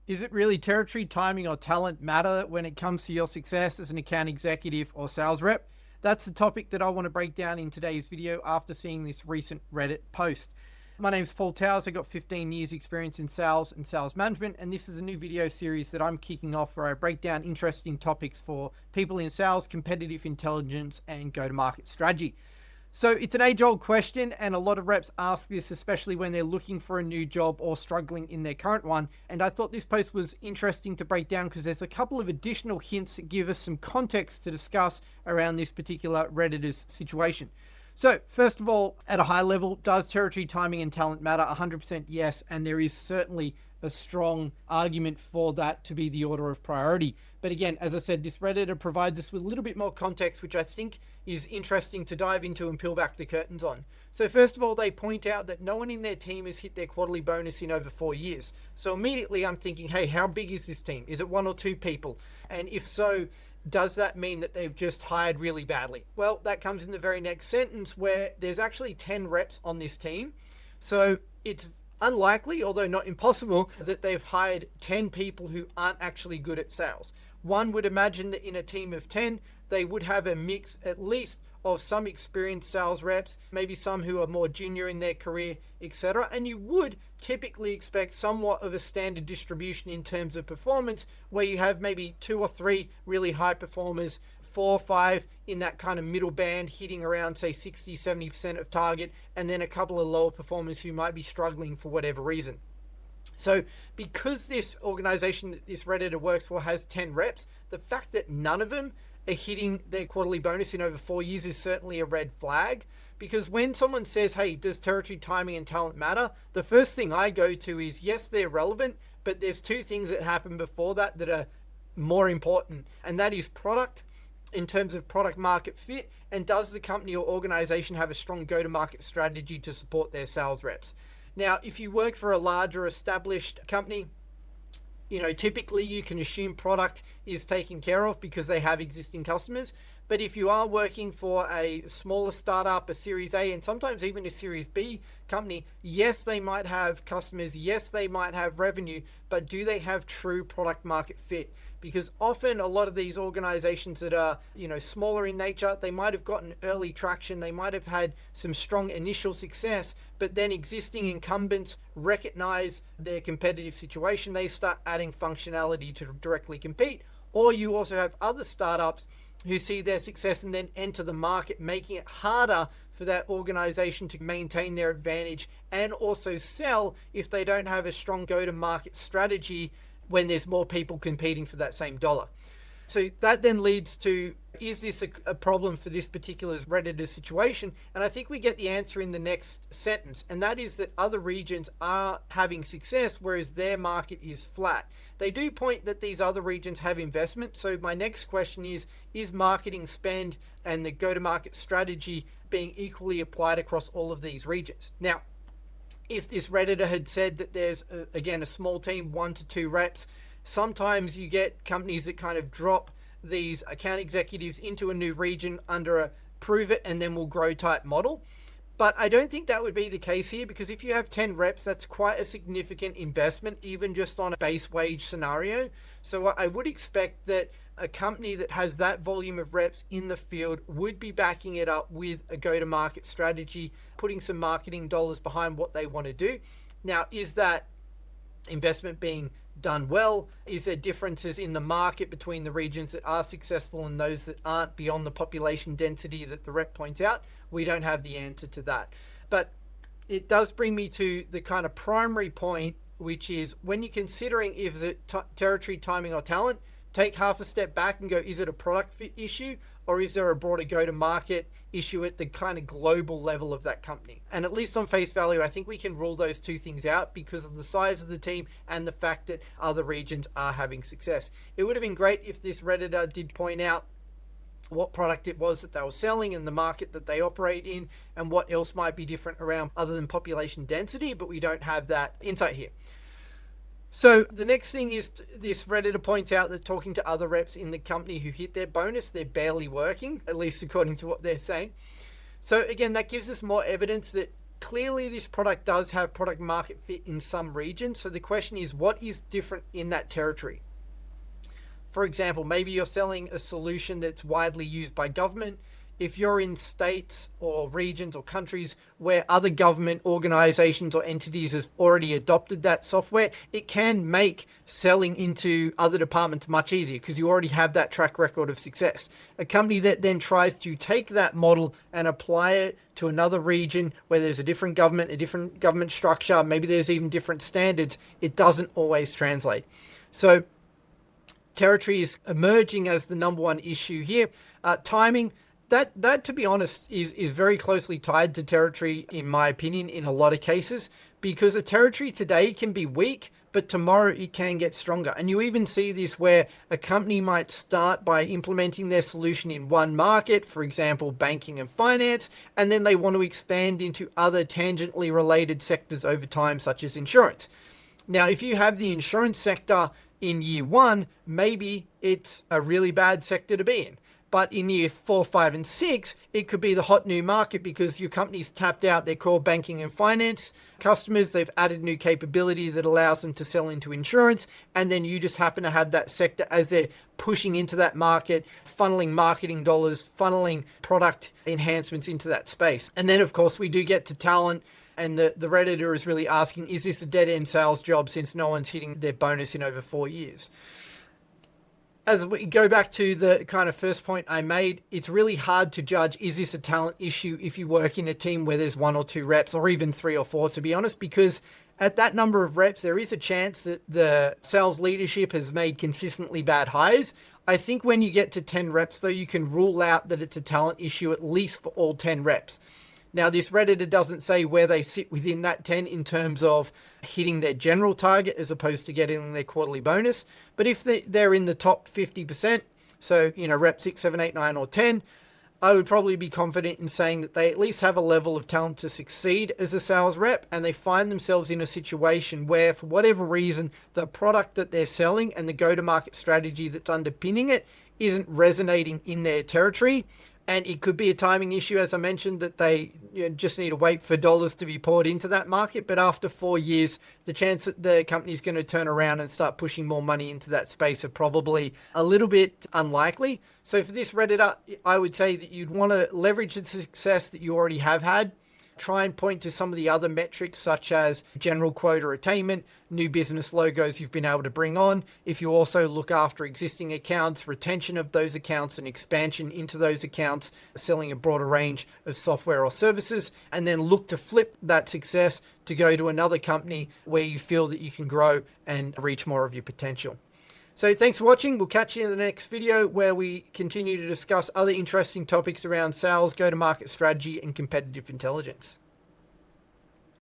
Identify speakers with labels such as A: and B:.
A: Is it really territory, timing, or talent matter when it comes to your success as an account executive or sales rep? That's the topic that I want to break down in today's video after seeing this recent Reddit post. My name's Paul Towers. I've got 15 years experience in sales and sales management, and this is a new video series that I'm kicking off where I break down interesting topics for people in sales, competitive intelligence, and go-to-market strategy. So it's an age-old question, and a lot of reps ask this, especially when they're looking for a new job or struggling in their current one. And I thought this post was interesting to break down because there's a couple of additional hints that give us some context to discuss around this particular Redditor's situation. So first of all, at a high level, does territory, timing, and talent matter? 100% yes, and there is certainly a strong argument for that to be the order of priority. But again, as I said, this Redditor provides us with a little bit more context, which I think is interesting to dive into and peel back the curtains on. So first of all, they point out that no one in their team has hit their quarterly bonus in over 4 years. So immediately I'm thinking, hey, how big is this team? Is it 1 or 2 people? And if so, does that mean that they've just hired really badly? Well, that comes in the very next sentence where there's actually 10 reps on this team. So it's unlikely, although not impossible, that they've hired 10 people who aren't actually good at sales. One would imagine that in a team of 10, they would have a mix at least of some experienced sales reps, maybe some who are more junior in their career, etc. And you would typically expect somewhat of a standard distribution in terms of performance, where you have maybe 2 or 3 really high performers, 4 or 5 in that kind of middle band, hitting around, say, 60-70% of target, and then a couple of lower performers who might be struggling for whatever reason. So because this organization that this Redditor works for has 10 reps, the fact that none of them are hitting their quarterly bonus in over 4 years is certainly a red flag. Because when someone says, hey, does territory, timing, and talent matter? The first thing I go to is, yes, they're relevant, but there's 2 things that happen before that that are more important. And that is product, in terms of product market fit, and does the company or organization have a strong go-to-market strategy to support their sales reps? Now, if you work for a larger established company, typically you can assume product is taken care of because they have existing customers. But if you are working for a smaller startup, a Series A, and sometimes even a Series B company, yes, they might have customers, yes, they might have revenue, but do they have true product market fit? Because often a lot of these organizations that are, smaller in nature, they might have gotten early traction, they might have had some strong initial success, but then existing incumbents recognize their competitive situation, they start adding functionality to directly compete. Or you also have other startups who see their success and then enter the market, making it harder for that organization to maintain their advantage and also sell if they don't have a strong go-to-market strategy when there's more people competing for that same dollar. So that then leads to, is this a problem for this particular Redditor situation? And I think we get the answer in the next sentence, and that is that other regions are having success, whereas their market is flat. They do point that these other regions have investment. So my next question is marketing spend and the go-to-market strategy being equally applied across all of these regions? Now, if this Redditor had said that there's, a small team, 1 to 2 reps, sometimes you get companies that kind of drop these account executives into a new region under a prove it and then we'll grow type model. But I don't think that would be the case here, because if you have 10 reps, that's quite a significant investment, even just on a base wage scenario. So I would expect that a company that has that volume of reps in the field would be backing it up with a go-to-market strategy, putting some marketing dollars behind what they want to do. Now, is that investment being done well? Is there differences in the market between the regions that are successful and those that aren't beyond the population density that the rep points out? We don't have the answer to that. But it does bring me to the kind of primary point, which is when you're considering if it's territory, timing, or talent, take half a step back and go, is it a product fit issue, or is there a broader go-to-market issue at the kind of global level of that company? And at least on face value, I think we can rule those 2 things out because of the size of the team and the fact that other regions are having success. It would have been great if this Redditor did point out what product it was that they were selling and the market that they operate in and what else might be different around other than population density, but we don't have that insight here. So the next thing is this Redditor points out that talking to other reps in the company who hit their bonus, they're barely working, at least according to what they're saying. So again, that gives us more evidence that clearly this product does have product market fit in some regions. So the question is, what is different in that territory? For example, maybe you're selling a solution that's widely used by government. If you're in states or regions or countries where other government organizations or entities have already adopted that software, it can make selling into other departments much easier because you already have that track record of success. A company that then tries to take that model and apply it to another region where there's a different government structure, maybe there's even different standards, it doesn't always translate. So territory is emerging as the number one issue here. Timing, that to be honest is very closely tied to territory, in my opinion, in a lot of cases, because a territory today can be weak, but tomorrow it can get stronger. And you even see this where a company might start by implementing their solution in one market, for example, banking and finance, and then they want to expand into other tangentially related sectors over time, such as insurance. Now, if you have the insurance sector in year one, maybe it's a really bad sector to be in. But in year 4, 5, and 6, it could be the hot new market because your company's tapped out their core banking and finance customers. They've added new capability that allows them to sell into insurance. And then you just happen to have that sector as they're pushing into that market, funneling marketing dollars, funneling product enhancements into that space. And then, of course, we do get to talent. And the Redditor is really asking, is this a dead-end sales job since no one's hitting their bonus in over 4 years? As we go back to the kind of first point I made, it's really hard to judge, is this a talent issue if you work in a team where there's 1 or 2 reps, or even 3 or 4, to be honest, because at that number of reps, there is a chance that the sales leadership has made consistently bad hires. I think when you get to 10 reps, though, you can rule out that it's a talent issue, at least for all 10 reps. Now, this Redditor doesn't say where they sit within that 10 in terms of hitting their general target as opposed to getting their quarterly bonus. But if they're in the top 50%, so, rep 6, 7, 8, 9, or 10, I would probably be confident in saying that they at least have a level of talent to succeed as a sales rep, and they find themselves in a situation where, for whatever reason, the product that they're selling and the go-to-market strategy that's underpinning it isn't resonating in their territory. And it could be a timing issue, as I mentioned, that they just need to wait for dollars to be poured into that market. But after 4 years, the chance that the company's going to turn around and start pushing more money into that space are probably a little bit unlikely. So for this Redditor, I would say that you'd want to leverage the success that you already have had. Try and point to some of the other metrics such as general quota attainment, new business logos you've been able to bring on. If you also look after existing accounts, retention of those accounts and expansion into those accounts, selling a broader range of software or services, and then look to flip that success to go to another company where you feel that you can grow and reach more of your potential. So thanks for watching. We'll catch you in the next video where we continue to discuss other interesting topics around sales, go-to-market strategy, and competitive intelligence.